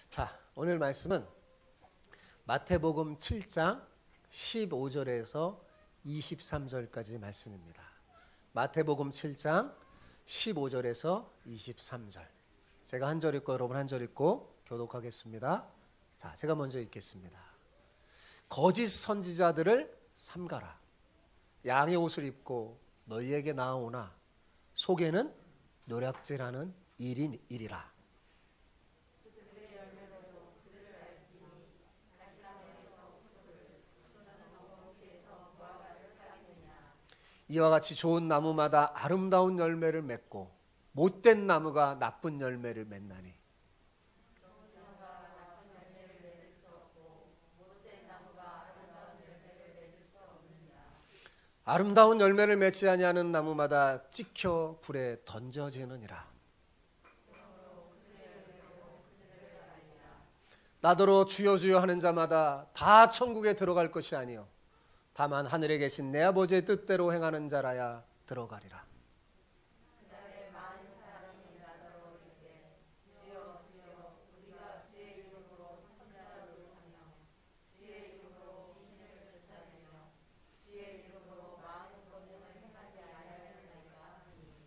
자, 오늘 말씀은 마태복음 7장 15절에서 23절까지 말씀입니다. 마태복음 7장 15절에서 23절. 제가 한 절 읽고 여러분 한 절 읽고 교독하겠습니다. 자, 제가 먼저 읽겠습니다. 거짓 선지자들을 삼가라. 양의 옷을 입고 너희에게 나아오나 속에는 노략질하는 일이라. 이와 같이 좋은 나무마다 아름다운 열매를 맺고 못된 나무가 나쁜 열매를 맺나니 아름다운 열매를 맺지 아니하는 나무마다 찍혀 불에 던져지느니라. 나더러 주여 주여 하는 자마다 다 천국에 들어갈 것이 아니요 다만 하늘에 계신 내 아버지의 뜻대로 행하는 자라야 들어가리라.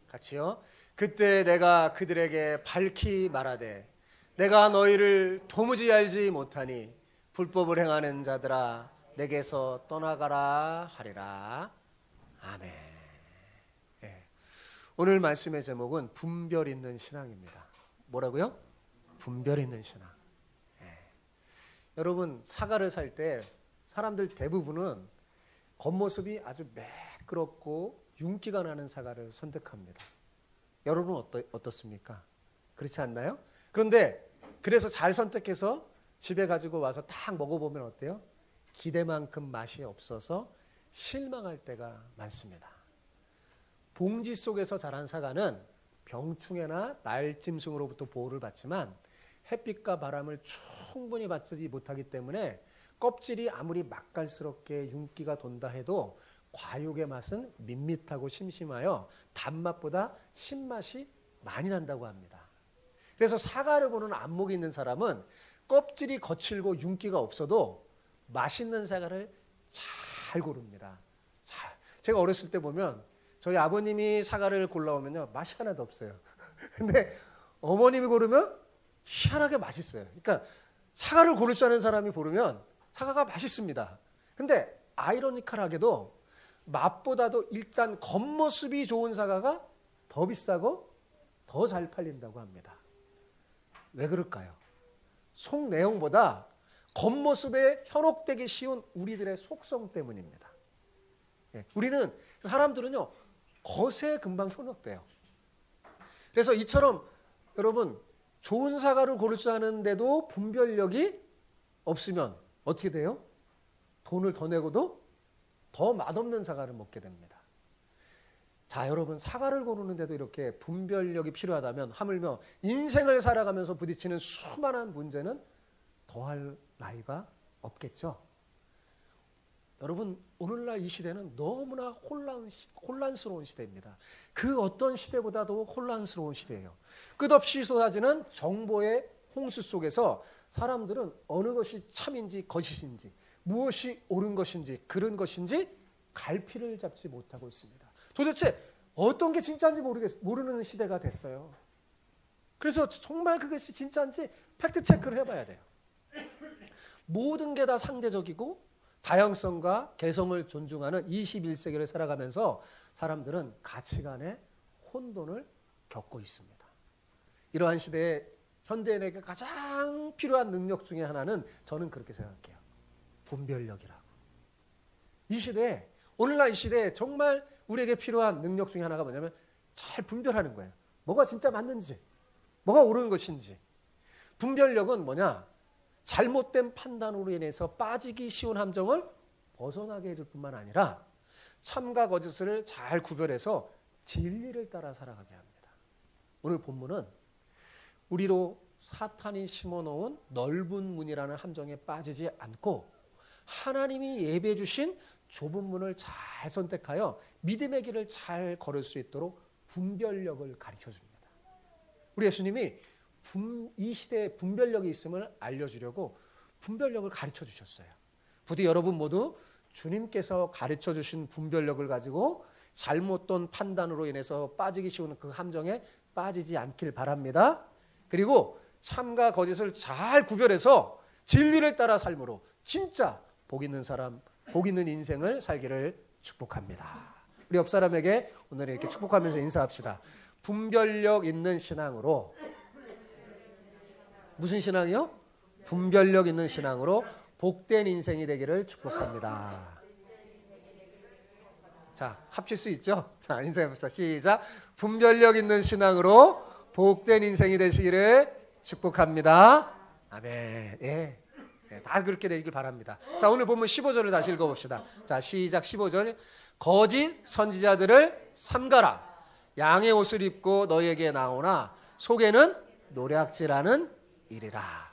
같이요. 그때 내가 그들에게 밝히 말하되 내가 너희를 도무지 알지 못하니 불법을 행하는 자들아 내게서 떠나가라 하리라. 아멘. 네. 오늘 말씀의 제목은 분별 있는 신앙입니다. 뭐라고요? 분별 있는 신앙. 네. 여러분 사과를 살 때 사람들 대부분은 겉모습이 아주 매끄럽고 윤기가 나는 사과를 선택합니다. 여러분은 어떻습니까? 그렇지 않나요? 그런데 그래서 잘 선택해서 집에 가지고 와서 딱 먹어보면 어때요? 기대만큼 맛이 없어서 실망할 때가 많습니다. 봉지 속에서 자란 사과는 병충해나 날짐승으로부터 보호를 받지만 햇빛과 바람을 충분히 받지 못하기 때문에 껍질이 아무리 맛깔스럽게 윤기가 돈다 해도 과육의 맛은 밋밋하고 심심하여 단맛보다 신맛이 많이 난다고 합니다. 그래서 사과를 보는 안목이 있는 사람은 껍질이 거칠고 윤기가 없어도 맛있는 사과를 잘 고릅니다. 제가 어렸을 때 보면 저희 아버님이 사과를 골라오면요 맛이 하나도 없어요. 근데 어머님이 고르면 희한하게 맛있어요. 그러니까 사과를 고를 줄 아는 사람이 고르면 사과가 맛있습니다. 근데 아이러니컬하게도 맛보다도 일단 겉모습이 좋은 사과가 더 비싸고 더 잘 팔린다고 합니다. 왜 그럴까요? 속 내용보다 겉모습에 현혹되기 쉬운 우리들의 속성 때문입니다. 우리는 사람들은요 겉에 금방 현혹돼요. 그래서 이처럼 여러분 좋은 사과를 고를 줄 아는데도 분별력이 없으면 어떻게 돼요? 돈을 더 내고도 더 맛없는 사과를 먹게 됩니다. 자, 여러분 사과를 고르는데도 이렇게 분별력이 필요하다면 하물며 인생을 살아가면서 부딪히는 수많은 문제는 더할 나위가 없겠죠. 여러분 오늘날 이 시대는 너무나 혼란스러운 시대입니다. 그 어떤 시대보다도 혼란스러운 시대예요. 끝없이 쏟아지는 정보의 홍수 속에서 사람들은 어느 것이 참인지 거짓인지 무엇이 옳은 것인지 그른 것인지 갈피를 잡지 못하고 있습니다. 도대체 어떤 게 진짜인지 모르는 시대가 됐어요. 그래서 정말 그것이 진짜인지 팩트체크를 해봐야 돼요. 모든 게 다 상대적이고 다양성과 개성을 존중하는 21세기를 살아가면서 사람들은 가치관의 혼돈을 겪고 있습니다. 이러한 시대에 현대인에게 가장 필요한 능력 중에 하나는 저는 그렇게 생각해요. 분별력이라고. 이 시대에 오늘날 이 시대에 정말 우리에게 필요한 능력 중에 하나가 뭐냐면 잘 분별하는 거예요. 뭐가 진짜 맞는지 뭐가 옳은 것인지. 분별력은 뭐냐? 잘못된 판단으로 인해서 빠지기 쉬운 함정을 벗어나게 해줄 뿐만 아니라 참과 거짓을 잘 구별해서 진리를 따라 살아가게 합니다. 오늘 본문은 우리로 사탄이 심어놓은 넓은 문이라는 함정에 빠지지 않고 하나님이 예배해 주신 좁은 문을 잘 선택하여 믿음의 길을 잘 걸을 수 있도록 분별력을 가르쳐 줍니다. 우리 예수님이 이 시대에 분별력이 있음을 알려주려고 분별력을 가르쳐 주셨어요. 부디 여러분 모두 주님께서 가르쳐 주신 분별력을 가지고 잘못된 판단으로 인해서 빠지기 쉬운 그 함정에 빠지지 않길 바랍니다. 그리고 참과 거짓을 잘 구별해서 진리를 따라 삶으로 진짜 복 있는 사람, 복 있는 인생을 살기를 축복합니다. 우리 옆 사람에게 오늘 이렇게 축복하면서 인사합시다. 분별력 있는 신앙으로, 무슨 신앙이요? 분별력 있는 신앙으로 복된 인생이 되기를 축복합니다. 자, 합칠 수 있죠? 자, 인사해봅시다. 시작. 분별력 있는 신앙으로 복된 인생이 되시기를 축복합니다. 아멘. 예. 다 그렇게 되길 바랍니다. 자, 오늘 보면 15절을 다시 읽어봅시다. 자, 시작. 15절. 거짓 선지자들을 삼가라. 양의 옷을 입고 너희에게 나오나 속에는 노략질하는 일이라.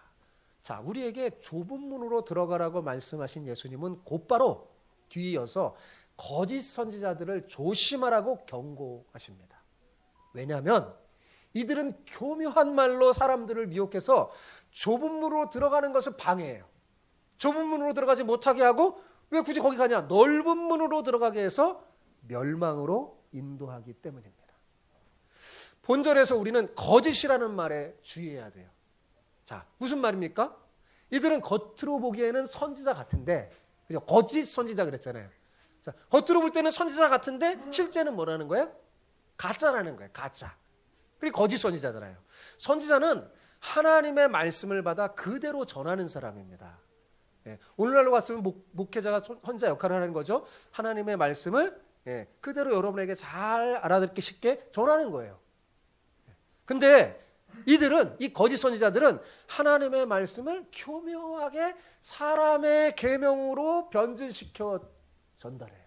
자, 우리에게 좁은 문으로 들어가라고 말씀하신 예수님은 곧바로 뒤이어서 거짓 선지자들을 조심하라고 경고하십니다. 왜냐하면 이들은 교묘한 말로 사람들을 미혹해서 좁은 문으로 들어가는 것을 방해해요. 좁은 문으로 들어가지 못하게 하고 왜 굳이 거기 가냐? 넓은 문으로 들어가게 해서 멸망으로 인도하기 때문입니다. 본절에서 우리는 거짓이라는 말에 주의해야 돼요. 자, 무슨 말입니까? 이들은 겉으로 보기에는 선지자 같은데, 그죠? 거짓 선지자 그랬잖아요. 자, 겉으로 볼 때는 선지자 같은데 실제는 뭐라는 거예요? 가짜라는 거예요. 가짜. 그리고 거짓 선지자잖아요. 선지자는 하나님의 말씀을 받아 그대로 전하는 사람입니다. 예, 오늘날로 갔으면 목회자가 선지자 역할을 하는 거죠. 하나님의 말씀을 그대로 여러분에게 잘 알아듣기 쉽게 전하는 거예요. 근데 이들은, 이 거짓 선지자들은 하나님의 말씀을 교묘하게 사람의 계명으로 변질시켜 전달해요.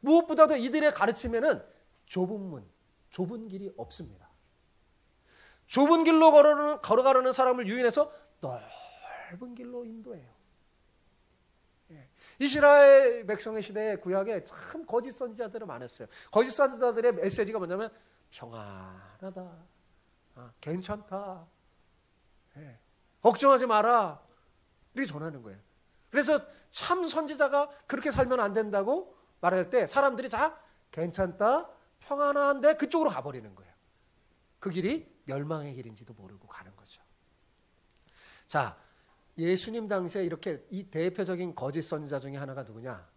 무엇보다도 이들의 가르침에는 좁은 문, 좁은 길이 없습니다. 좁은 길로 걸어가려는 사람을 유인해서 넓은 길로 인도해요. 이스라엘 백성의 시대에 구약에 참 거짓 선지자들이 많았어요. 거짓 선지자들의 메시지가 뭐냐면 평안하다, 괜찮다, 걱정하지 마라, 이렇게 전하는 거예요. 그래서 참 선지자가 그렇게 살면 안 된다고 말할 때 사람들이 다 괜찮다, 평안한데 그쪽으로 가버리는 거예요. 그 길이 멸망의 길인지도 모르고 가는 거죠. 자, 예수님 당시에 이렇게 이 대표적인 거짓 선지자 중에 하나가 누구냐?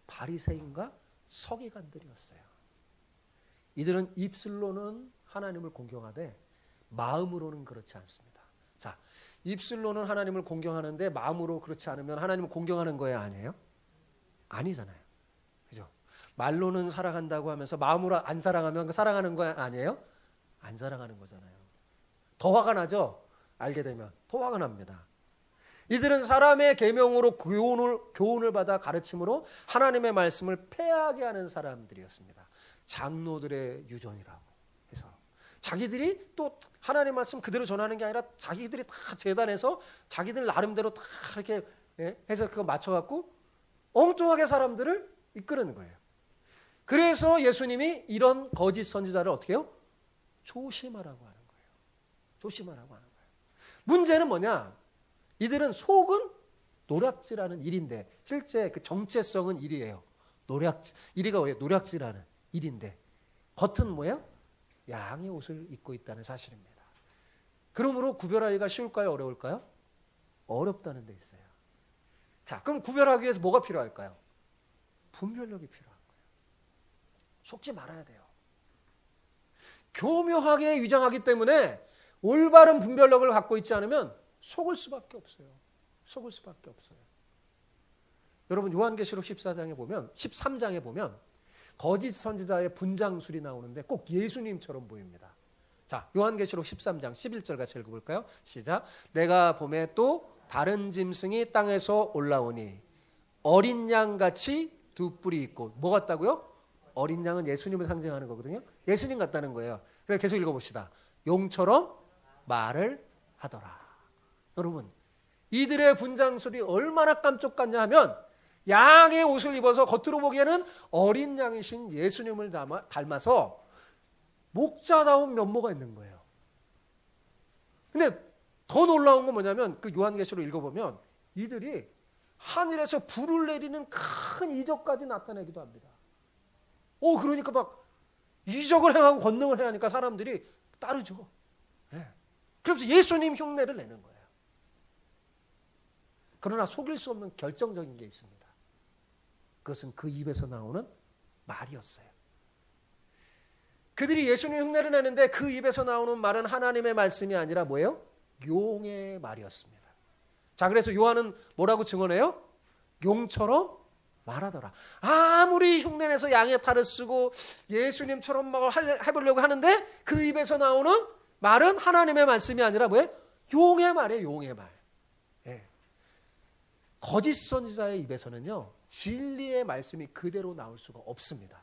바리새인과 서기관들이었어요. 이들은 입술로는 하나님을 공경하되 마음으로는 그렇지 않습니다. 자, 입술로는 하나님을 공경하는데 마음으로 그렇지 않으면 하나님을 공경하는 거예요, 아니에요? 아니잖아요. 그죠? 말로는 사랑한다고 하면서 마음으로 안 사랑하면 사랑하는 거 아니에요? 안 사랑하는 거잖아요. 더 화가 나죠? 알게 되면 더 화가 납니다. 이들은 사람의 계명으로 교훈을 받아 가르침으로 하나님의 말씀을 폐하게 하는 사람들이었습니다. 장로들의 유전이라고 해서 자기들이 또 하나님의 말씀 그대로 전하는 게 아니라 자기들이 다 재단해서 자기들 나름대로 다 이렇게 해서 그거 맞춰갖고 엉뚱하게 사람들을 이끄는 거예요. 그래서 예수님이 이런 거짓 선지자를 어떻게 해요? 조심하라고 하는 거예요. 조심하라고 하는 거예요. 문제는 뭐냐? 이들은 속은 노략질하는 일인데 실제 그 정체성은 일이에요. 일이가 뭐예요? 노략질하는 일인데 겉은 뭐예요? 양의 옷을 입고 있다는 사실입니다. 그러므로 구별하기가 쉬울까요? 어려울까요? 어렵다는 데 있어요. 자, 그럼 구별하기 위해서 뭐가 필요할까요? 분별력이 필요한 거예요. 속지 말아야 돼요. 교묘하게 위장하기 때문에 올바른 분별력을 갖고 있지 않으면 속을 수밖에 없어요. 속을 수밖에 없어요. 여러분 요한계시록 13장에 보면 거짓 선지자의 분장술이 나오는데 꼭 예수님처럼 보입니다. 자, 요한계시록 13장 11절 같이 읽어볼까요? 시작. 내가 봄에 또 다른 짐승이 땅에서 올라오니 어린 양같이 두 뿔이 있고 뭐 같다고요? 어린 양은 예수님을 상징하는 거거든요. 예수님 같다는 거예요. 그래서 계속 읽어봅시다. 용처럼 말을 하더라. 여러분, 이들의 분장술이 얼마나 깜찍같냐 하면 양의 옷을 입어서 겉으로 보기에는 어린 양이신 예수님을 닮아서 목자다운 면모가 있는 거예요. 근데 더 놀라운 건 뭐냐면 그 요한계시록 읽어보면 이들이 하늘에서 불을 내리는 큰 이적까지 나타내기도 합니다. 그러니까 막 이적을 행하고 권능을 행하니까 사람들이 따르죠. 네. 그래서 예수님 흉내를 내는 거예요. 그러나 속일 수 없는 결정적인 게 있습니다. 그것은 그 입에서 나오는 말이었어요. 그들이 예수님 흉내를 내는데 그 입에서 나오는 말은 하나님의 말씀이 아니라 뭐예요? 용의 말이었습니다. 자, 그래서 요한은 뭐라고 증언해요? 용처럼 말하더라. 아무리 흉내내서 양의 탈을 쓰고 예수님처럼 막 해보려고 하는데 그 입에서 나오는 말은 하나님의 말씀이 아니라 뭐예요? 용의 말이에요. 용의 말. 예. 거짓 선지자의 입에서는요, 진리의 말씀이 그대로 나올 수가 없습니다.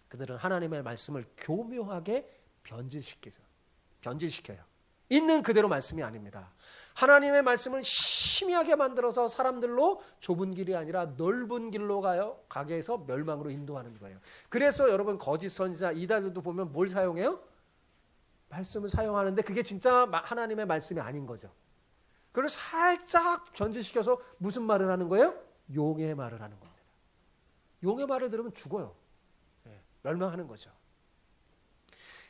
그들은 하나님의 말씀을 교묘하게 변질시켜요. 있는 그대로 말씀이 아닙니다. 하나님의 말씀을 희미하게 만들어서 사람들로 좁은 길이 아니라 넓은 길로 가게 해서 멸망으로 인도하는 거예요. 그래서 여러분 거짓 선지자 이단들도 보면 뭘 사용해요? 말씀을 사용하는데 그게 진짜 하나님의 말씀이 아닌 거죠. 그걸 살짝 변질시켜서 무슨 말을 하는 거예요? 용의 말을 하는 겁니다. 용의 말을 들으면 죽어요. 멸망하는 거죠.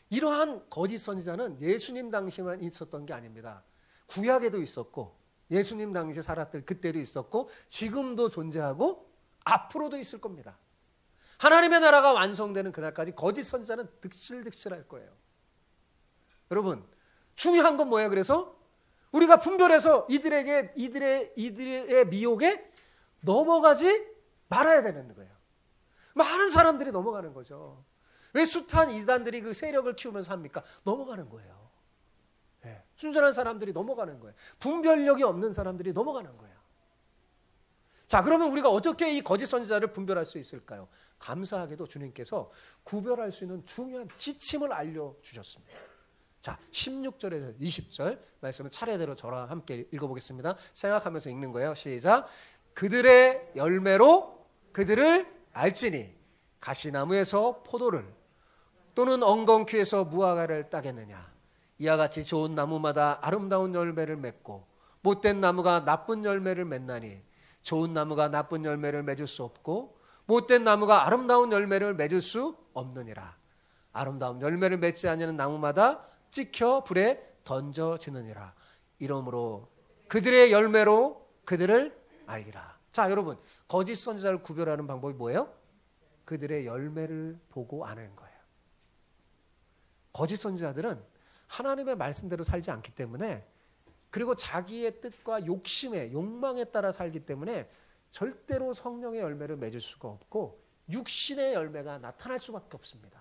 이러한 거짓 선지자는 예수님 당시만 있었던 게 아닙니다. 구약에도 있었고 예수님 당시에 살았던 그때도 있었고 지금도 존재하고 앞으로도 있을 겁니다. 하나님의 나라가 완성되는 그날까지 거짓 선지자는 득실득실할 거예요. 여러분, 중요한 건 뭐예요? 그래서 우리가 분별해서 이들의 미혹에 넘어가지 말아야 되는 거예요. 많은 사람들이 넘어가는 거죠. 왜 숱한 이단들이 그 세력을 키우면서 합니까? 넘어가는 거예요. 네. 순전한 사람들이 넘어가는 거예요. 분별력이 없는 사람들이 넘어가는 거예요. 자, 그러면 우리가 어떻게 이 거짓 선지자를 분별할 수 있을까요? 감사하게도 주님께서 구별할 수 있는 중요한 지침을 알려주셨습니다. 자, 16절에서 20절 말씀을 차례대로 저랑 함께 읽어보겠습니다. 생각하면서 읽는 거예요. 시작. 그들의 열매로 그들을 알지니 가시나무에서 포도를 또는 엉겅퀴에서 무화과를 따겠느냐. 이와 같이 좋은 나무마다 아름다운 열매를 맺고 못된 나무가 나쁜 열매를 맺나니 좋은 나무가 나쁜 열매를 맺을 수 없고 못된 나무가 아름다운 열매를 맺을 수 없느니라. 아름다운 열매를 맺지 않는 나무마다 찍혀 불에 던져지느니라. 이러므로 그들의 열매로 그들을 알리라. 자, 여러분, 거짓 선지자를 구별하는 방법이 뭐예요? 그들의 열매를 보고 아는 거예요. 거짓 선지자들은 하나님의 말씀대로 살지 않기 때문에, 그리고 자기의 뜻과 욕심에 욕망에 따라 살기 때문에 절대로 성령의 열매를 맺을 수가 없고 육신의 열매가 나타날 수밖에 없습니다.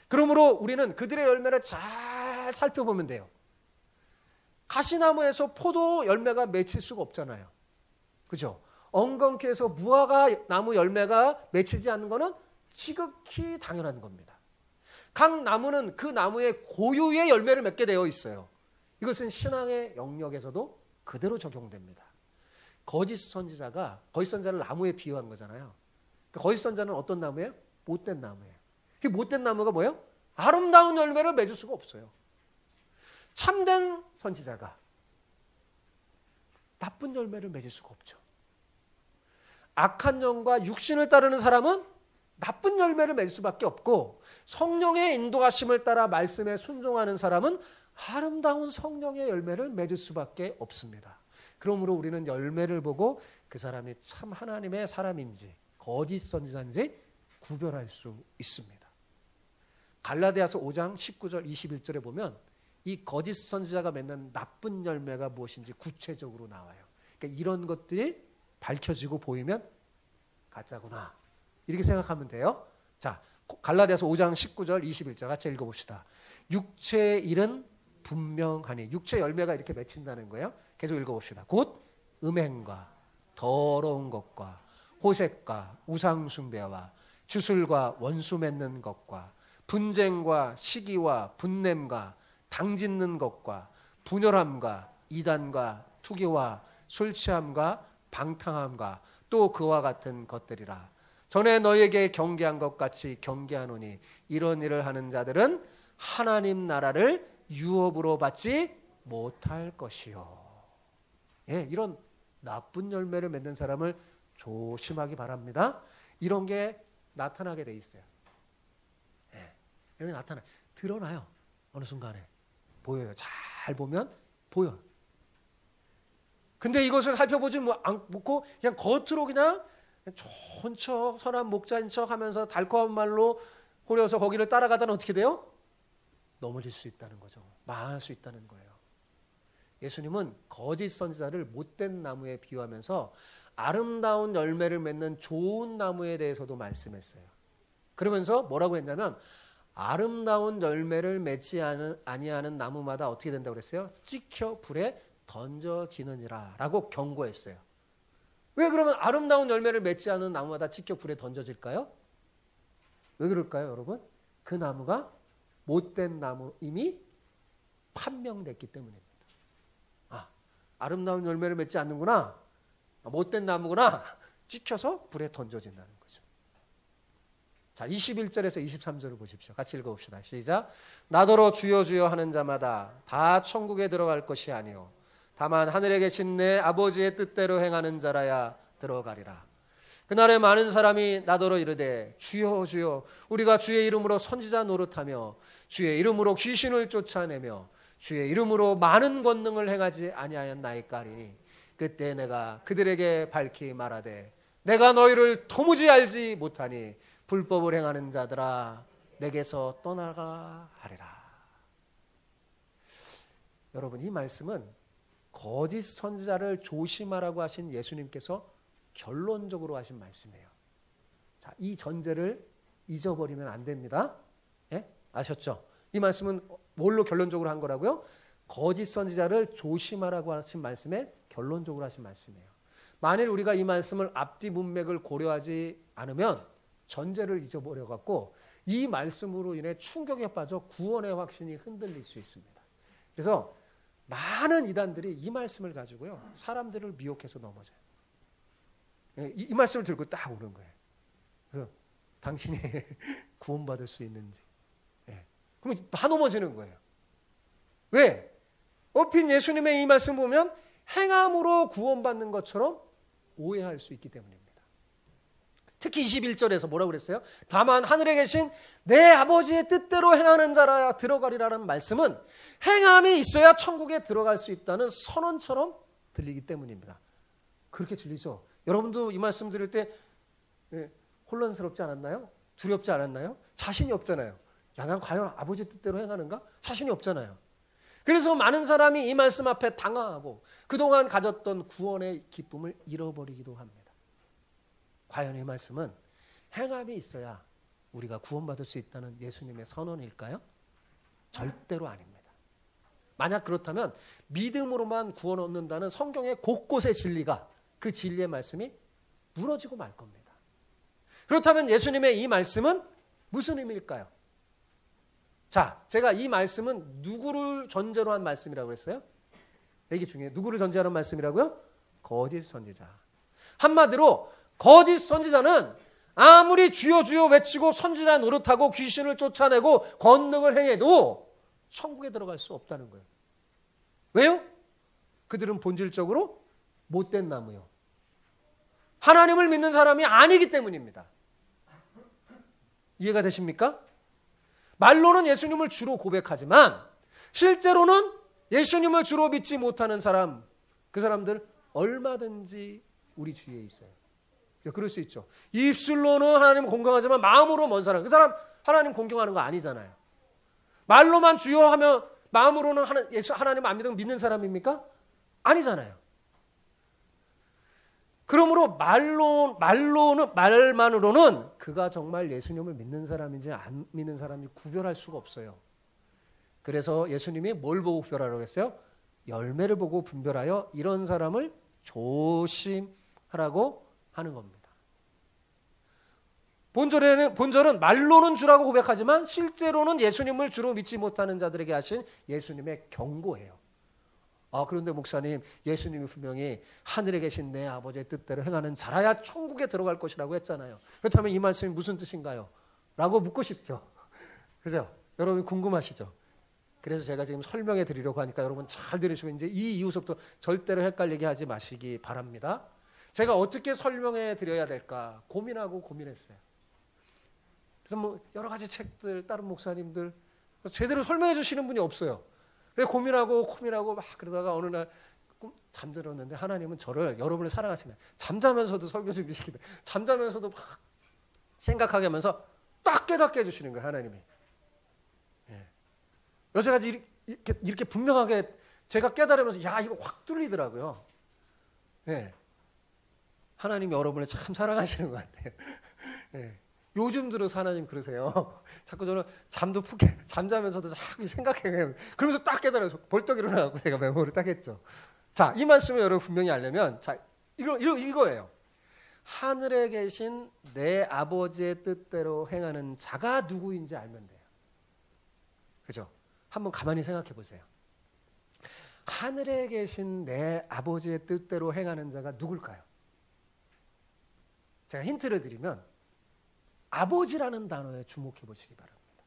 그러므로 우리는 그들의 열매를 잘 살펴보면 돼요. 가시나무에서 포도 열매가 맺힐 수가 없잖아요. 그죠? 엉겅퀴에서 무화과 나무 열매가 맺히지 않는 것은 지극히 당연한 겁니다. 각 나무는 그 나무의 고유의 열매를 맺게 되어 있어요. 이것은 신앙의 영역에서도 그대로 적용됩니다. 거짓 선지자를 나무에 비유한 거잖아요. 거짓 선지자는 어떤 나무예요? 못된 나무예요. 이 못된 나무가 뭐예요? 아름다운 열매를 맺을 수가 없어요. 참된 선지자가 나쁜 열매를 맺을 수가 없죠. 악한 영과 육신을 따르는 사람은 나쁜 열매를 맺을 수밖에 없고, 성령의 인도하심을 따라 말씀에 순종하는 사람은 아름다운 성령의 열매를 맺을 수밖에 없습니다. 그러므로 우리는 열매를 보고 그 사람이 참 하나님의 사람인지 거짓 선지자인지 구별할 수 있습니다. 갈라디아서 5장 19절 21절에 보면 이 거짓 선지자가 맺는 나쁜 열매가 무엇인지 구체적으로 나와요. 그러니까 이런 것들이 밝혀지고 보이면 가짜구나, 이렇게 생각하면 돼요. 자, 갈라디아서 5장 19절 21절 같이 읽어봅시다. 육체의 일은 분명하니, 육체 열매가 이렇게 맺힌다는 거예요. 계속 읽어봅시다. 곧 음행과 더러운 것과 호색과 우상숭배와 주술과 원수 맺는 것과 분쟁과 시기와 분냄과 당짓는 것과 분열함과 이단과 투기와 술취함과 방탕함과 또 그와 같은 것들이라. 전에 너희에게 경계한 것 같이 경계하노니 이런 일을 하는 자들은 하나님 나라를 유업으로 받지 못할 것이요. 예, 이런 나쁜 열매를 맺는 사람을 조심하기 바랍니다. 이런 게 나타나게 돼 있어요. 예, 이런 게 드러나요. 어느 순간에 보여요. 잘 보면 보여요. 근데 이것을 살펴보지 않고 그냥 겉으로 그냥 좋은 척, 선한 목자인 척 하면서 달콤한 말로 호려서 거기를 따라가다는 어떻게 돼요? 넘어질 수 있다는 거죠. 망할 수 있다는 거예요. 예수님은 거짓 선지자를 못된 나무에 비유하면서 아름다운 열매를 맺는 좋은 나무에 대해서도 말씀했어요. 그러면서 뭐라고 했냐면 아름다운 열매를 맺지 아니하는 나무마다 어떻게 된다고 그랬어요? 찍혀 불에 던져지느니라 라고 경고했어요. 왜 그러면 아름다운 열매를 맺지 않은 나무마다 찍혀 불에 던져질까요? 왜 그럴까요, 여러분? 그 나무가 못된 나무 이미 판명됐기 때문입니다. 아름다운 열매를 맺지 않는구나. 못된 나무구나. 찍혀서 불에 던져진다는 거죠. 자, 21절에서 23절을 보십시오. 같이 읽어봅시다. 시작. 나더러 주여 주여 하는 자마다 다 천국에 들어갈 것이 아니요 다만 하늘에 계신 내 아버지의 뜻대로 행하는 자라야 들어가리라. 그날에 많은 사람이 나더러 이르되 주여 주여 우리가 주의 이름으로 선지자 노릇하며 주의 이름으로 귀신을 쫓아내며 주의 이름으로 많은 권능을 행하지 아니하였나이까 하리니 그때 내가 그들에게 밝히 말하되 내가 너희를 도무지 알지 못하니 불법을 행하는 자들아 내게서 떠나가 하리라. 여러분, 이 말씀은 거짓 선지자를 조심하라고 하신 예수님께서 결론적으로 하신 말씀이에요. 자, 이 전제를 잊어버리면 안 됩니다. 예? 아셨죠? 이 말씀은 뭘로 결론적으로 한 거라고요? 거짓 선지자를 조심하라고 하신 말씀에 결론적으로 하신 말씀이에요. 만일 우리가 이 말씀을 앞뒤 문맥을 고려하지 않으면 전제를 잊어버려갖고 이 말씀으로 인해 충격에 빠져 구원의 확신이 흔들릴 수 있습니다. 그래서 많은 이단들이 이 말씀을 가지고요 사람들을 미혹해서 넘어져요. 이 말씀을 들고 딱 오는 거예요. 그래서 당신이 구원받을 수 있는지. 그러면 다 넘어지는 거예요. 왜? 엎인 예수님의 이 말씀 보면 행함으로 구원받는 것처럼 오해할 수 있기 때문입니다. 특히 21절에서 뭐라고 그랬어요? 다만 하늘에 계신 내 아버지의 뜻대로 행하는 자라 들어가리라는 말씀은 행함이 있어야 천국에 들어갈 수 있다는 선언처럼 들리기 때문입니다. 그렇게 들리죠? 여러분도 이 말씀 들을 때 혼란스럽지 않았나요? 두렵지 않았나요? 자신이 없잖아요. 야, 난 과연 아버지 뜻대로 행하는가? 자신이 없잖아요. 그래서 많은 사람이 이 말씀 앞에 당황하고 그동안 가졌던 구원의 기쁨을 잃어버리기도 합니다. 과연 이 말씀은 행함이 있어야 우리가 구원받을 수 있다는 예수님의 선언일까요? 절대로 아닙니다. 만약 그렇다면 믿음으로만 구원 얻는다는 성경의 곳곳의 진리가 그 진리의 말씀이 무너지고 말 겁니다. 그렇다면 예수님의 이 말씀은 무슨 의미일까요? 자, 제가 이 말씀은 누구를 전제로 한 말씀이라고 했어요? 이게 중요해요. 누구를 전제하는 말씀이라고요? 거짓 선지자. 한마디로 거짓 선지자는 아무리 주여 주여 외치고 선지자 노릇하고 귀신을 쫓아내고 권능을 행해도 천국에 들어갈 수 없다는 거예요. 왜요? 그들은 본질적으로 못된 나무요. 하나님을 믿는 사람이 아니기 때문입니다. 이해가 되십니까? 말로는 예수님을 주로 고백하지만 실제로는 예수님을 주로 믿지 못하는 사람, 그 사람들 얼마든지 우리 주위에 있어요. 그럴 수 있죠. 입술로는 하나님을 공경하지만 마음으로 먼 사람, 그 사람 하나님 공경하는 거 아니잖아요. 말로만 주여 하면 마음으로는 하나님 안 믿는 사람입니까? 아니잖아요. 그러므로 말만으로는 그가 정말 예수님을 믿는 사람인지 안 믿는 사람인지 구별할 수가 없어요. 그래서 예수님이 뭘 보고 구별하라고 했어요? 열매를 보고 분별하여 이런 사람을 조심하라고 하는 겁니다. 본절은 말로는 주라고 고백하지만 실제로는 예수님을 주로 믿지 못하는 자들에게 하신 예수님의 경고예요. 그런데 목사님, 예수님이 분명히 하늘에 계신 내 아버지의 뜻대로 행하는 자라야 천국에 들어갈 것이라고 했잖아요. 그렇다면 이 말씀이 무슨 뜻인가요? 라고 묻고 싶죠. 그죠? 여러분 궁금하시죠? 그래서 제가 지금 설명해 드리려고 하니까 여러분 잘 들으시고 이제 이 이후부터 절대로 헷갈리게 하지 마시기 바랍니다. 제가 어떻게 설명해 드려야 될까 고민하고 고민했어요. 그래서 뭐 여러 가지 책들, 다른 목사님들 제대로 설명해 주시는 분이 없어요. 그래서 고민하고 막 그러다가 어느 날 잠들었는데 하나님은 저를, 여러분을 사랑하시면 잠자면서도 설교 좀 주시기도, 잠자면서도 막 생각하게 하면서 딱 깨닫게 해주시는 거예요. 하나님이. 예. 여태까지 이렇게 분명하게 제가 깨달으면서 야 이거 확 뚫리더라고요. 예. 하나님이 여러분을 참 사랑하시는 것 같아요. 예. 요즘 들어서 하나님 그러세요. 자꾸 저는 잠도 푹 잠자면서도 자꾸 생각해요. 그러면서 딱 깨달아서 벌떡 일어나고 제가 메모를 딱 했죠. 자, 이 말씀을 여러분 분명히 알려면 자 이거예요. 하늘에 계신 내 아버지의 뜻대로 행하는 자가 누구인지 알면 돼요. 그죠? 한번 가만히 생각해 보세요. 하늘에 계신 내 아버지의 뜻대로 행하는 자가 누굴까요? 제가 힌트를 드리면 아버지라는 단어에 주목해 보시기 바랍니다.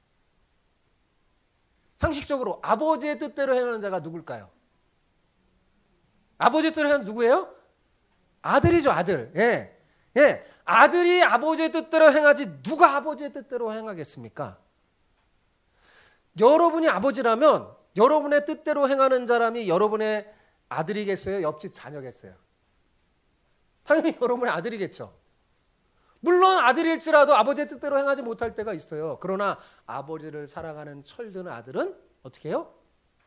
상식적으로 아버지의 뜻대로 행하는 자가 누굴까요? 아버지의 뜻대로 행하는 누구예요? 아들이죠, 아들. 예. 예. 아들이 아버지의 뜻대로 행하지 누가 아버지의 뜻대로 행하겠습니까? 여러분이 아버지라면 여러분의 뜻대로 행하는 사람이 여러분의 아들이겠어요? 옆집 자녀겠어요? 당연히 여러분의 아들이겠죠. 물론 아들일지라도 아버지의 뜻대로 행하지 못할 때가 있어요. 그러나 아버지를 사랑하는 철든 아들은 어떻게 해요?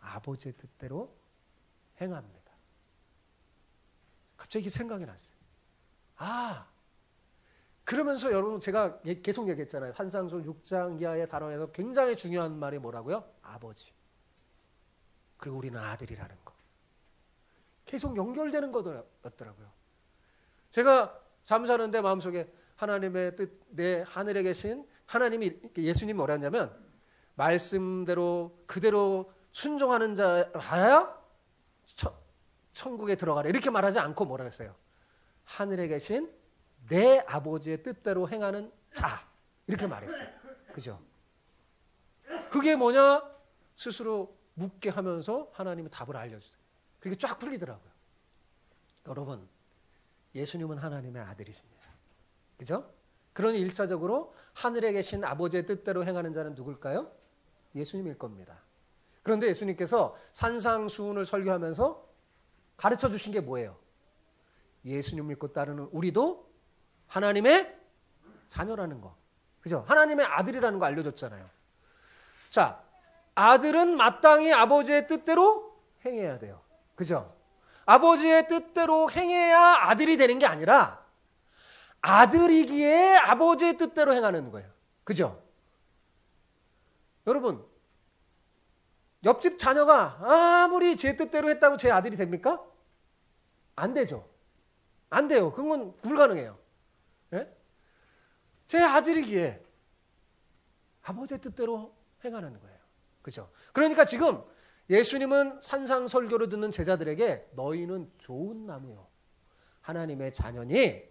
아버지의 뜻대로 행합니다. 갑자기 생각이 났어요. 아, 그러면서 여러분 제가 계속 얘기했잖아요. 산상수 6장 이하의 단어에서 굉장히 중요한 말이 뭐라고요? 아버지. 그리고 우리는 아들이라는 거. 계속 연결되는 거였더라고요. 제가 잠자는데 마음속에 하나님의 뜻, 내 하늘에 계신 하나님이, 예수님이 뭐라 했냐면 말씀대로 그대로 순종하는 자라야 천국에 들어가라 이렇게 말하지 않고 뭐라 했어요? 하늘에 계신 내 아버지의 뜻대로 행하는 자 이렇게 말했어요. 그죠? 그게 뭐냐? 스스로 묻게 하면서 하나님이 답을 알려주세요. 그게 쫙 풀리더라고요. 여러분, 예수님은 하나님의 아들이십니다. 그죠? 그러니 1차적으로 하늘에 계신 아버지의 뜻대로 행하는 자는 누굴까요? 예수님일 겁니다. 그런데 예수님께서 산상수훈을 설교하면서 가르쳐 주신 게 뭐예요? 예수님 믿고 따르는 우리도 하나님의 자녀라는 거. 그죠? 하나님의 아들이라는 거 알려줬잖아요. 자, 아들은 마땅히 아버지의 뜻대로 행해야 돼요. 그죠? 아버지의 뜻대로 행해야 아들이 되는 게 아니라 아들이기에 아버지의 뜻대로 행하는 거예요. 그죠? 여러분, 옆집 자녀가 아무리 제 뜻대로 했다고 제 아들이 됩니까? 안 되죠. 안 돼요. 그건 불가능해요. 네? 제 아들이기에 아버지의 뜻대로 행하는 거예요. 그죠? 그러니까 지금 예수님은 산상설교를 듣는 제자들에게 너희는 좋은 나무요. 하나님의 자녀니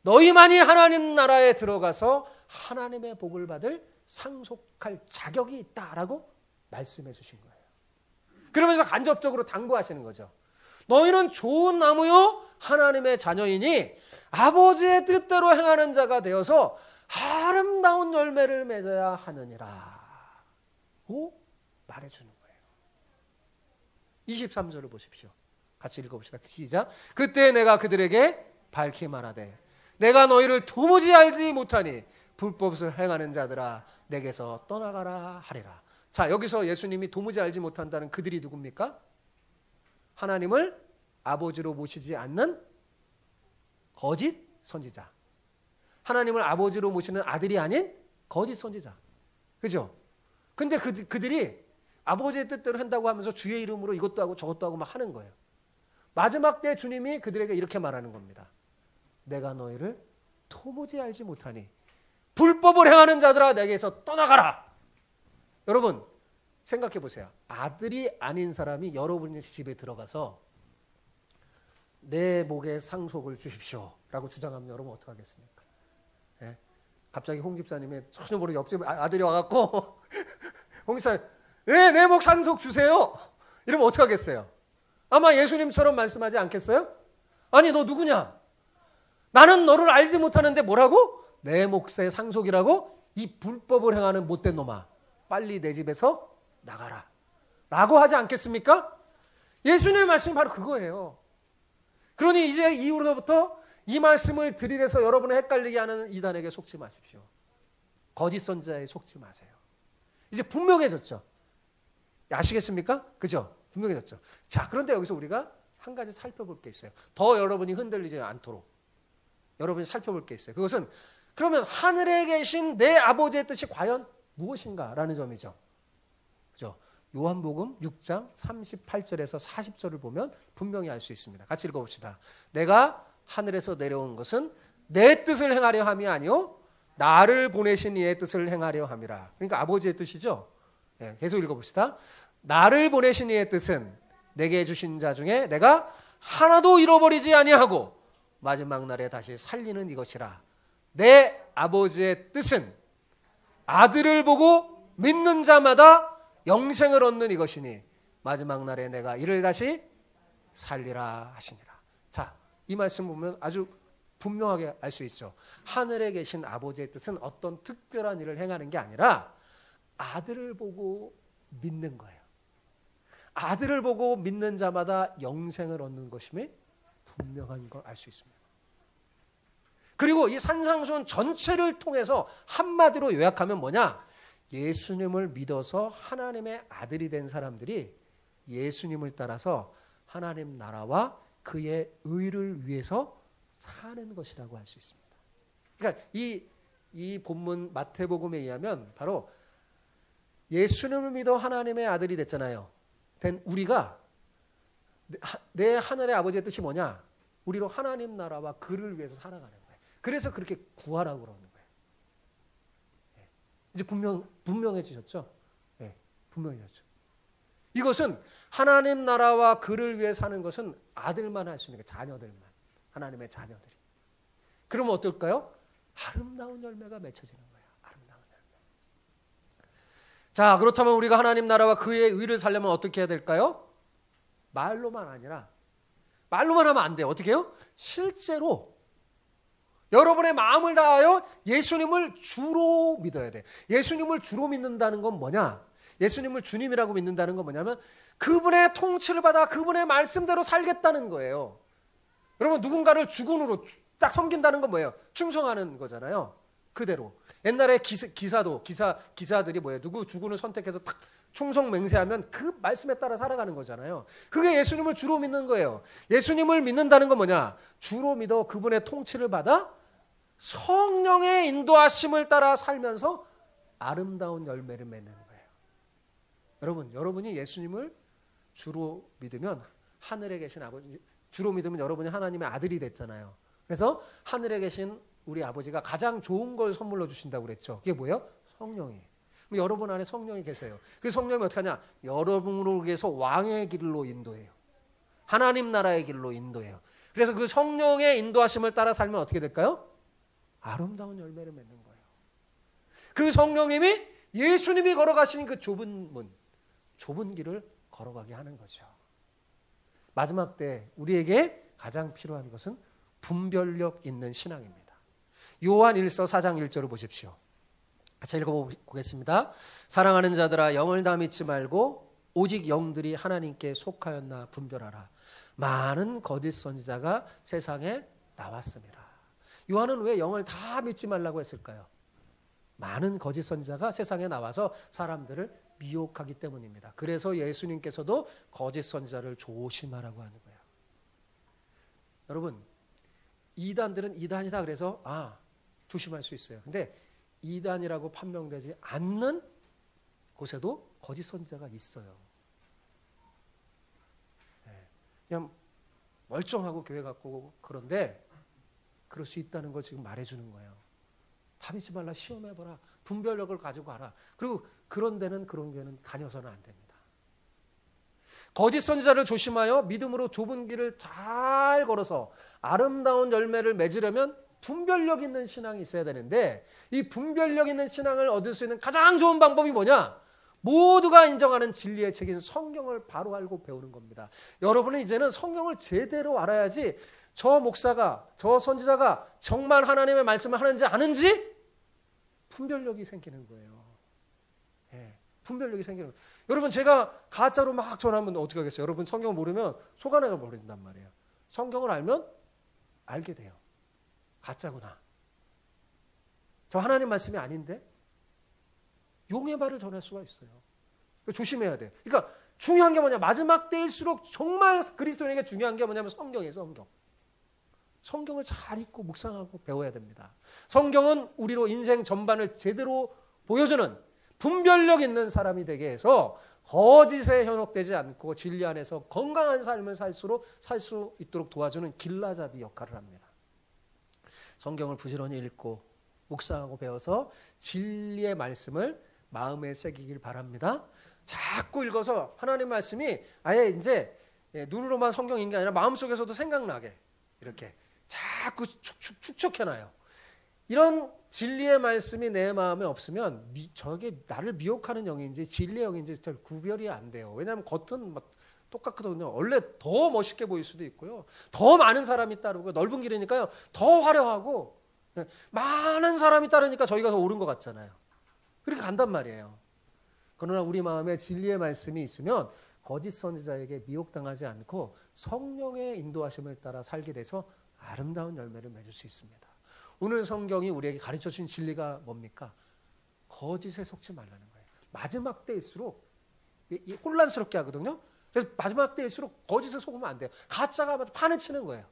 너희만이 하나님 나라에 들어가서 하나님의 복을 받을 상속할 자격이 있다라고 말씀해 주신 거예요. 그러면서 간접적으로 당부하시는 거죠. 너희는 좋은 나무요 하나님의 자녀이니 아버지의 뜻대로 행하는 자가 되어서 아름다운 열매를 맺어야 하느니라 고 말해주는 거예요. 23절을 보십시오. 같이 읽어봅시다. 시작. 그때 내가 그들에게 밝히 말하되 내가 너희를 도무지 알지 못하니 불법을 행하는 자들아 내게서 떠나가라 하리라. 자, 여기서 예수님이 도무지 알지 못한다는 그들이 누굽니까? 하나님을 아버지로 모시지 않는 거짓 선지자. 하나님을 아버지로 모시는 아들이 아닌 거짓 선지자. 그죠? 근데 그들이 아버지의 뜻대로 한다고 하면서 주의 이름으로 이것도 하고 저것도 하고 막 하는 거예요. 마지막 때 주님이 그들에게 이렇게 말하는 겁니다. 내가 너희를 도무지 알지 못하니 불법을 행하는 자들아 내게서 떠나가라. 여러분 생각해 보세요. 아들이 아닌 사람이 여러분의 집에 들어가서 내 목에 상속을 주십시오 라고 주장하면 여러분 어떡하겠습니까? 예? 갑자기 홍 집사님의 전혀 모르는 옆집 아들이 와갖고 홍 집사님 네, 내 목 상속 주세요. 이러면 어떻게 하겠어요? 아마 예수님처럼 말씀하지 않겠어요? 아니, 너 누구냐? 나는 너를 알지 못하는데 뭐라고? 내 몫의 상속이라고? 이 불법을 행하는 못된 놈아, 빨리 내 집에서 나가라 라고 하지 않겠습니까? 예수님의 말씀이 바로 그거예요. 그러니 이제 이후로부터 이 말씀을 들이대서 여러분을 헷갈리게 하는 이단에게 속지 마십시오. 거짓 선지자에 속지 마세요. 이제 분명해졌죠? 아시겠습니까? 그죠? 분명해졌죠? 자, 그런데 여기서 우리가 한 가지 살펴볼 게 있어요. 더 여러분이 흔들리지 않도록 여러분이 살펴볼 게 있어요. 그것은 그러면 하늘에 계신 내 아버지의 뜻이 과연 무엇인가라는 점이죠. 그죠? 요한복음 6장 38절에서 40절을 보면 분명히 알 수 있습니다. 같이 읽어봅시다. 내가 하늘에서 내려온 것은 내 뜻을 행하려 함이 아니요 나를 보내신 이의 뜻을 행하려 함이라. 그러니까 아버지의 뜻이죠. 네, 계속 읽어봅시다. 나를 보내신 이의 뜻은 내게 주신 자 중에 내가 하나도 잃어버리지 아니하고 마지막 날에 다시 살리는 이것이라. 내 아버지의 뜻은 아들을 보고 믿는 자마다 영생을 얻는 이것이니 마지막 날에 내가 이를 다시 살리라 하시니라. 자, 이 말씀 보면 아주 분명하게 알 수 있죠. 하늘에 계신 아버지의 뜻은 어떤 특별한 일을 행하는 게 아니라 아들을 보고 믿는 거예요. 아들을 보고 믿는 자마다 영생을 얻는 것임이 분명한 걸 알 수 있습니다. 그리고 이 산상수훈 전체를 통해서 한마디로 요약하면 뭐냐? 예수님을 믿어서 하나님의 아들이 된 사람들이 예수님을 따라서 하나님 나라와 그의 의를 위해서 사는 것이라고 할 수 있습니다. 그러니까 이 본문 마태복음에 의하면 바로 예수님을 믿어 하나님의 아들이 됐잖아요. 된 우리가 내 하늘의 아버지의 뜻이 뭐냐? 우리로 하나님 나라와 그를 위해서 살아가는 거예요. 그래서 그렇게 구하라고 그러는 거예요. 이제 분명해지셨죠? 네, 분명해졌죠. 이것은 하나님 나라와 그를 위해 사는 것은 아들만 할 수 있는 거예요. 자녀들만. 하나님의 자녀들이. 그러면 어떨까요? 아름다운 열매가 맺혀지는 거예요. 아름다운 열매. 자, 그렇다면 우리가 하나님 나라와 그의 의를 살려면 어떻게 해야 될까요? 말로만 아니라 말로만 하면 안 돼요. 어떻게 해요? 실제로 여러분의 마음을 다하여 예수님을 주로 믿어야 돼. 예수님을 주로 믿는다는 건 뭐냐? 예수님을 주님이라고 믿는다는 건 뭐냐면 그분의 통치를 받아 그분의 말씀대로 살겠다는 거예요. 여러분 누군가를 주군으로 딱 섬긴다는 건 뭐예요? 충성하는 거잖아요. 그대로. 옛날에 기사들이 뭐예요? 누구 주군을 선택해서 딱 충성 맹세하면 그 말씀에 따라 살아가는 거잖아요. 그게 예수님을 주로 믿는 거예요. 예수님을 믿는다는 건 뭐냐? 주로 믿어 그분의 통치를 받아 성령의 인도하심을 따라 살면서 아름다운 열매를 맺는 거예요. 여러분이 예수님을 주로 믿으면 하늘에 계신 아버지, 주로 믿으면 여러분이 하나님의 아들이 됐잖아요. 그래서 하늘에 계신 우리 아버지가 가장 좋은 걸 선물로 주신다고 그랬죠. 그게 뭐예요? 성령이에요. 여러분 안에 성령이 계세요. 그 성령이 어떻게 하냐? 여러분을 위해서 왕의 길로 인도해요. 하나님 나라의 길로 인도해요. 그래서 그 성령의 인도하심을 따라 살면 어떻게 될까요? 아름다운 열매를 맺는 거예요. 그 성령님이 예수님이 걸어가신 그 좁은 문, 좁은 길을 걸어가게 하는 거죠. 마지막 때 우리에게 가장 필요한 것은 분별력 있는 신앙입니다. 요한 1서 4장 1절을 보십시오. 같이 읽어보겠습니다. 사랑하는 자들아 영을 다 믿지 말고 오직 영들이 하나님께 속하였나 분별하라. 많은 거짓 선지자가 세상에 나왔습니다. 요한은 왜 영을 다 믿지 말라고 했을까요? 많은 거짓 선지자가 세상에 나와서 사람들을 미혹하기 때문입니다. 그래서 예수님께서도 거짓 선지자를 조심하라고 하는 거예요. 여러분, 이단들은 이단이다 그래서 조심할 수 있어요. 근데 이단이라고 판명되지 않는 곳에도 거짓 선지자가 있어요. 그냥 멀쩡하고 교회 같고 그런데 그럴 수 있다는 걸 지금 말해주는 거예요. 다 믿지 말라, 시험해보라, 분별력을 가지고 가라. 그리고 그런 데는 그런 교회는 다녀서는 안 됩니다. 거짓 선지자를 조심하여 믿음으로 좁은 길을 잘 걸어서 아름다운 열매를 맺으려면 분별력 있는 신앙이 있어야 되는데 이 분별력 있는 신앙을 얻을 수 있는 가장 좋은 방법이 뭐냐? 모두가 인정하는 진리의 책인 성경을 바로 알고 배우는 겁니다. 여러분은 이제는 성경을 제대로 알아야지 저 목사가, 저 선지자가 정말 하나님의 말씀을 하는지 아는지 분별력이 생기는 거예요. 예, 분별력이 생기는 거예요. 여러분, 제가 가짜로 막 전하면 어떻게 하겠어요? 여러분, 성경을 모르면 속아내가 버린단 말이에요. 성경을 알면 알게 돼요. 가짜구나. 저 하나님 말씀이 아닌데 용의 말을 전할 수가 있어요. 조심해야 돼요. 그러니까 중요한 게 뭐냐? 마지막 때일수록 정말 그리스도인에게 중요한 게 뭐냐면 성경이에요. 성경. 성경을 잘 읽고 묵상하고 배워야 됩니다. 성경은 우리로 인생 전반을 제대로 보여주는 분별력 있는 사람이 되게 해서 거짓에 현혹되지 않고 진리 안에서 건강한 삶을 살 수 있도록 도와주는 길라잡이 역할을 합니다. 성경을 부지런히 읽고 묵상하고 배워서 진리의 말씀을 마음에 새기길 바랍니다. 자꾸 읽어서 하나님 말씀이 아예 이제 눈으로만 성경 읽는 게 아니라 마음속에서도 생각나게 이렇게 자꾸 축적해놔요. 이런 진리의 말씀이 내 마음에 없으면 저게 나를 미혹하는 영인지 진리의 영인지 잘 구별이 안 돼요. 왜냐하면 겉은 막 똑같거든요. 원래 더 멋있게 보일 수도 있고요. 더 많은 사람이 따르고 넓은 길이니까요. 더 화려하고 많은 사람이 따르니까 저희가 더 옳은 것 같잖아요. 그렇게 간단 말이에요. 그러나 우리 마음에 진리의 말씀이 있으면 거짓 선지자에게 미혹당하지 않고 성령의 인도하심을 따라 살게 돼서 아름다운 열매를 맺을 수 있습니다. 오늘 성경이 우리에게 가르쳐준 진리가 뭡니까? 거짓에 속지 말라는 거예요. 마지막 때일수록 혼란스럽게 하거든요. 그래서 마지막 때일수록 거짓에 속으면 안 돼요. 가짜가 판을 치는 거예요.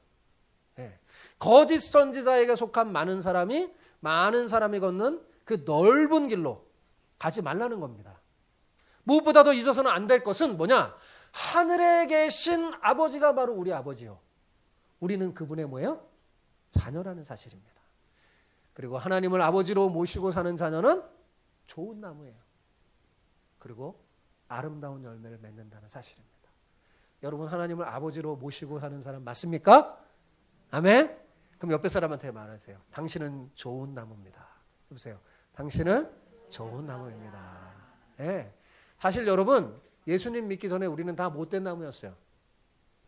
네. 거짓 선지자에게 속한 많은 사람이 걷는 그 넓은 길로 가지 말라는 겁니다. 무엇보다도 잊어서는 안 될 것은 뭐냐? 하늘에 계신 아버지가 바로 우리 아버지요. 우리는 그분의 뭐예요? 자녀라는 사실입니다. 그리고 하나님을 아버지로 모시고 사는 자녀는 좋은 나무예요. 그리고 아름다운 열매를 맺는다는 사실입니다. 여러분, 하나님을 아버지로 모시고 사는 사람 맞습니까? 아멘? 그럼 옆에 사람한테 말하세요. 당신은 좋은 나무입니다. 보세요. 당신은 좋은 나무입니다. 네. 사실 여러분, 예수님 믿기 전에 우리는 다 못된 나무였어요.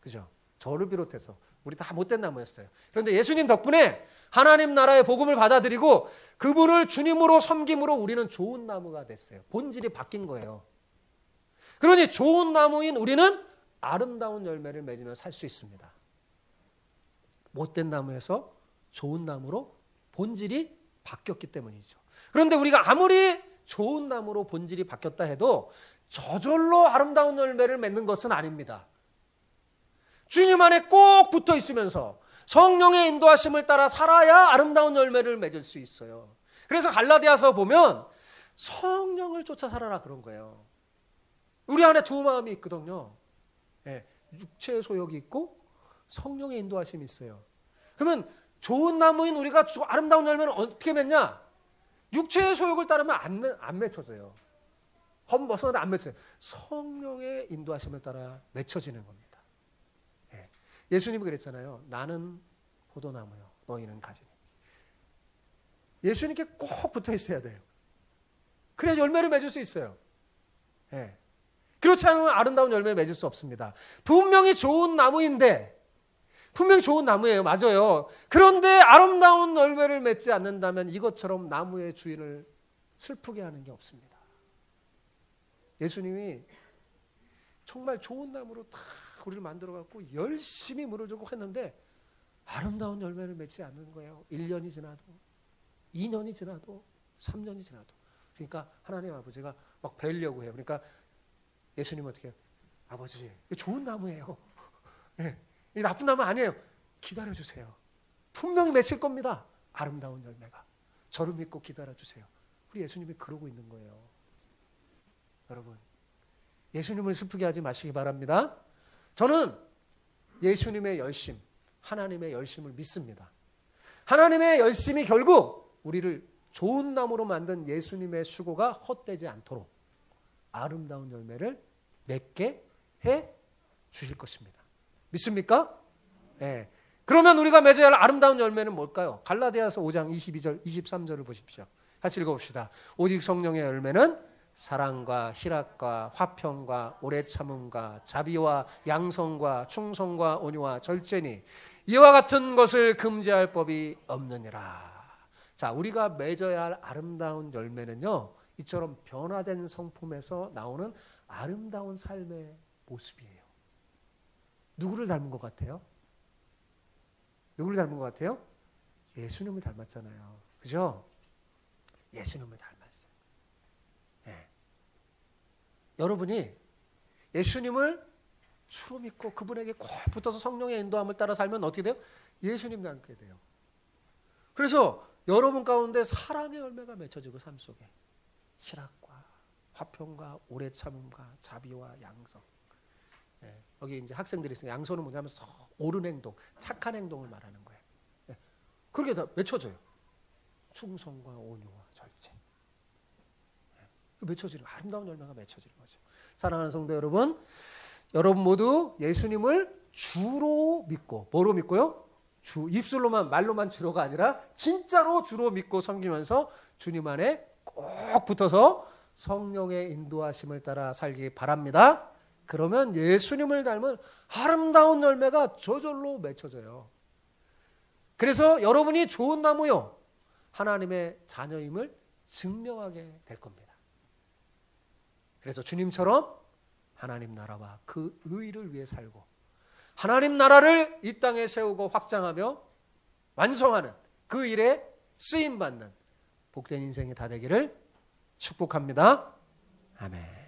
그죠? 저를 비롯해서 우리 다 못된 나무였어요. 그런데 예수님 덕분에 하나님 나라의 복음을 받아들이고 그분을 주님으로 섬김으로 우리는 좋은 나무가 됐어요. 본질이 바뀐 거예요. 그러니 좋은 나무인 우리는 아름다운 열매를 맺으며 살 수 있습니다. 못된 나무에서 좋은 나무로 본질이 바뀌었기 때문이죠. 그런데 우리가 아무리 좋은 나무로 본질이 바뀌었다 해도 저절로 아름다운 열매를 맺는 것은 아닙니다. 주님 안에 꼭 붙어 있으면서 성령의 인도하심을 따라 살아야 아름다운 열매를 맺을 수 있어요. 그래서 갈라디아서 보면 성령을 쫓아 살아라 그런 거예요. 우리 안에 두 마음이 있거든요. 네, 육체의 소욕이 있고 성령의 인도하심이 있어요. 그러면 좋은 나무인 우리가 아름다운 열매는 어떻게 맺냐? 육체의 소욕을 따르면 안 맺혀져요. 겉벗어나도 안 맺혀요. 성령의 인도하심을 따라 맺혀지는 겁니다. 네. 예수님이 그랬잖아요. 나는 포도나무요, 너희는 가지. 예수님께 꼭 붙어 있어야 돼요. 그래야 열매를 맺을 수 있어요. 네. 그렇지 않으면 아름다운 열매를 맺을 수 없습니다. 분명히 좋은 나무인데, 분명히 좋은 나무예요. 맞아요. 그런데 아름다운 열매를 맺지 않는다면 이것처럼 나무의 주인을 슬프게 하는 게 없습니다. 예수님이 정말 좋은 나무로 다 우리를 만들어갖고 열심히 물을 주고 했는데 아름다운 열매를 맺지 않는 거예요. 1년이 지나도 2년이 지나도 3년이 지나도. 그러니까 하나님 아버지가 막 뵈려고 해요. 그러니까 예수님은 어떻게 해요? 아버지, 이거 좋은 나무예요. 네. 이 나쁜 나무 아니에요. 기다려주세요. 분명히 맺힐 겁니다. 아름다운 열매가. 저를 믿고 기다려주세요. 우리 예수님이 그러고 있는 거예요. 여러분, 예수님을 슬프게 하지 마시기 바랍니다. 저는 예수님의 열심, 하나님의 열심을 믿습니다. 하나님의 열심이 결국 우리를 좋은 나무로 만든 예수님의 수고가 헛되지 않도록 아름다운 열매를 맺게 해 주실 것입니다. 믿습니까? 네. 그러면 우리가 맺어야 할 아름다운 열매는 뭘까요? 갈라디아서 5장 22절, 23절을 보십시오. 같이 읽어봅시다. 오직 성령의 열매는 사랑과 희락과 화평과 오래 참음과 자비와 양성과 충성과 온유와 절제니 이와 같은 것을 금지할 법이 없느니라. 자, 우리가 맺어야 할 아름다운 열매는요, 이처럼 변화된 성품에서 나오는 아름다운 삶의 모습이에요. 누구를 닮은 것 같아요? 누구를 닮은 것 같아요? 예수님을 닮았잖아요. 그죠? 예수님을 닮았어요. 네. 여러분이 예수님을 주로 믿고 그분에게 꼭 붙어서 성령의 인도함을 따라 살면 어떻게 돼요? 예수님 닮게 돼요. 그래서 여러분 가운데 사랑의 열매가 맺혀지고 삶 속에 희락과 화평과 오래 참음과 자비와 양성. 네. 여기 이제 학생들이 있으니까 양손은 뭐냐면 옳은 행동, 착한 행동을 말하는 거예요. 네. 그렇게 다 맺혀져요. 충성과 온유와 절제. 네. 맺혀지는 아름다운 열매가 맺혀지는 거죠. 사랑하는 성도 여러분, 여러분 모두 예수님을 주로 믿고, 뭐로 믿고요? 입술로만 말로만 주로가 아니라 진짜로 주로 믿고 섬기면서 주님 안에 꼭 붙어서 성령의 인도하심을 따라 살기 바랍니다. 그러면 예수님을 닮은 아름다운 열매가 저절로 맺혀져요. 그래서 여러분이 좋은 나무요, 하나님의 자녀임을 증명하게 될 겁니다. 그래서 주님처럼 하나님 나라와 그 의를 위해 살고 하나님 나라를 이 땅에 세우고 확장하며 완성하는 그 일에 쓰임받는 복된 인생이 다 되기를 축복합니다. 아멘.